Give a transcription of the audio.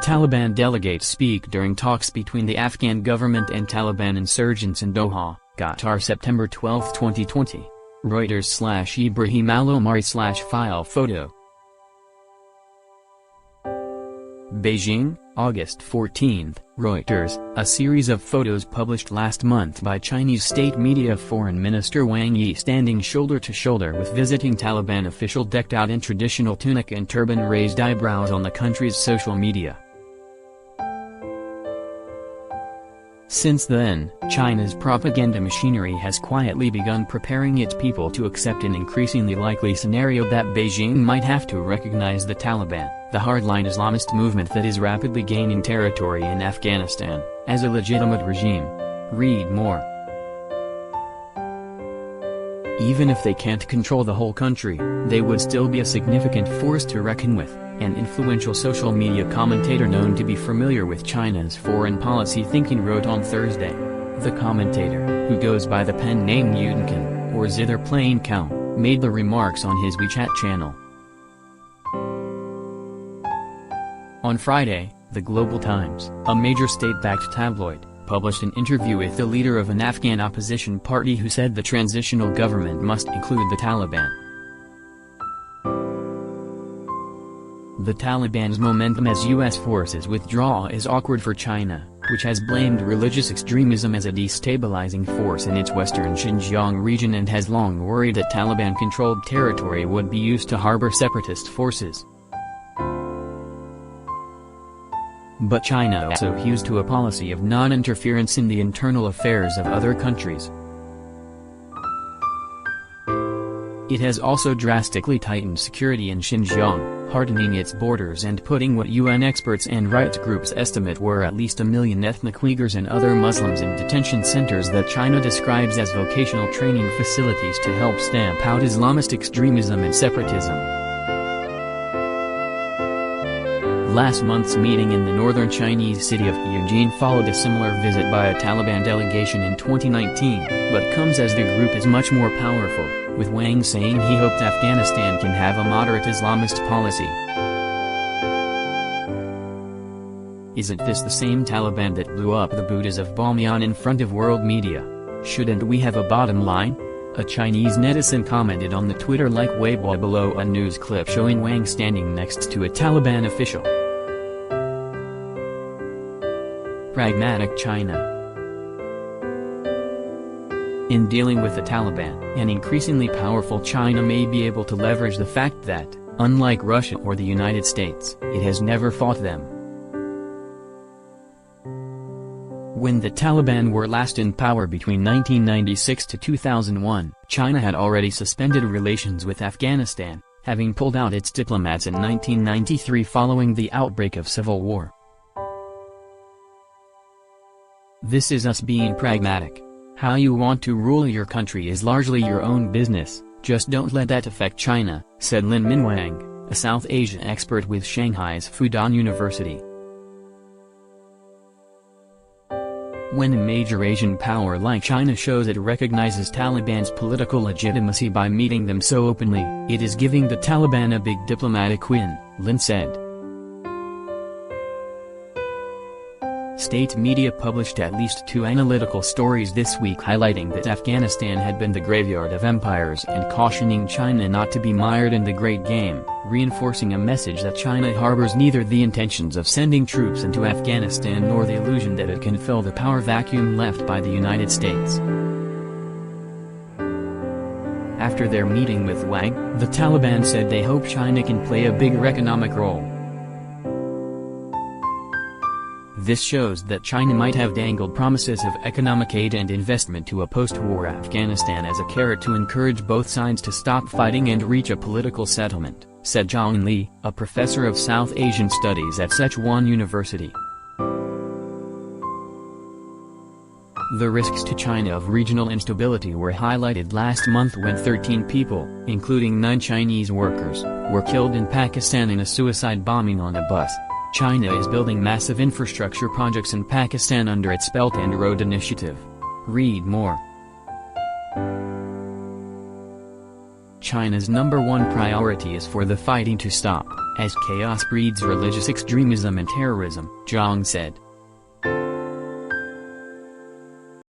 Taliban delegates speak during talks between the Afghan government and Taliban insurgents in Doha, Qatar September 12, 2020. Reuters/Ibraheem al Omari/file photo. Beijing, August 14, Reuters. A series of photos published last month by Chinese state media of Foreign Minister Wang Yi standing shoulder to shoulder with visiting Taliban official decked out in traditional tunic and turban raised eyebrows on the country's social media. Since then, China's propaganda machinery has quietly begun preparing its people to accept an increasingly likely scenario that Beijing might have to recognize the Taliban, the hardline Islamist movement that is rapidly gaining territory in Afghanistan, as a legitimate regime. Read more. Even if they can't control the whole country, they would still be a significant force to reckon with, an influential social media commentator known to be familiar with China's foreign policy thinking wrote on Thursday. The commentator, who goes by the pen name Yudenkan, or Zither Plain Cow, made the remarks on his WeChat channel. On Friday, the Global Times, a major state-backed tabloid, published an interview with the leader of an Afghan opposition party who said the transitional government must include the Taliban. The Taliban's momentum as U.S. forces withdraw is awkward for China, which has blamed religious extremism as a destabilizing force in its western Xinjiang region and has long worried that Taliban-controlled territory would be used to harbor separatist forces. But China also hews to a policy of non-interference in the internal affairs of other countries. It has also drastically tightened security in Xinjiang, hardening its borders and putting what UN experts and rights groups estimate were at least 1 million ethnic Uyghurs and other Muslims in detention centers that China describes as vocational training facilities to help stamp out Islamist extremism and separatism. Last month's meeting in the northern Chinese city of Tianjin followed a similar visit by a Taliban delegation in 2019, but comes as the group is much more powerful, with Wang saying he hoped Afghanistan can have a moderate Islamist policy. Isn't this the same Taliban that blew up the Buddhas of Bamiyan in front of world media? Shouldn't we have a bottom line? A Chinese netizen commented on the Twitter-like Weibo below a news clip showing Wang standing next to a Taliban official. Pragmatic China. In dealing with the Taliban, an increasingly powerful China may be able to leverage the fact that, unlike Russia or the United States, it has never fought them. When the Taliban were last in power between 1996 to 2001, China had already suspended relations with Afghanistan, having pulled out its diplomats in 1993 following the outbreak of civil war. This is us being pragmatic. How you want to rule your country is largely your own business, just don't let that affect China, said Lin Minwang, a South Asia expert with Shanghai's Fudan University. When a major Asian power like China shows it recognizes Taliban's political legitimacy by meeting them so openly, it is giving the Taliban a big diplomatic win, Lin said. State media published at least 2 analytical stories this week highlighting that Afghanistan had been the graveyard of empires and cautioning China not to be mired in the Great Game, reinforcing a message that China harbors neither the intentions of sending troops into Afghanistan nor the illusion that it can fill the power vacuum left by the United States. After their meeting with Wang, the Taliban said they hope China can play a bigger economic role. This shows that China might have dangled promises of economic aid and investment to a post-war Afghanistan as a carrot to encourage both sides to stop fighting and reach a political settlement, said Zhang Li, a professor of South Asian Studies at Sichuan University. The risks to China of regional instability were highlighted last month when 13 people, including 9 Chinese workers, were killed in Pakistan in a suicide bombing on a bus. China is building massive infrastructure projects in Pakistan under its Belt and Road Initiative. Read more. China's #1 priority is for the fighting to stop. as chaos breeds religious extremism and terrorism, Zhang said.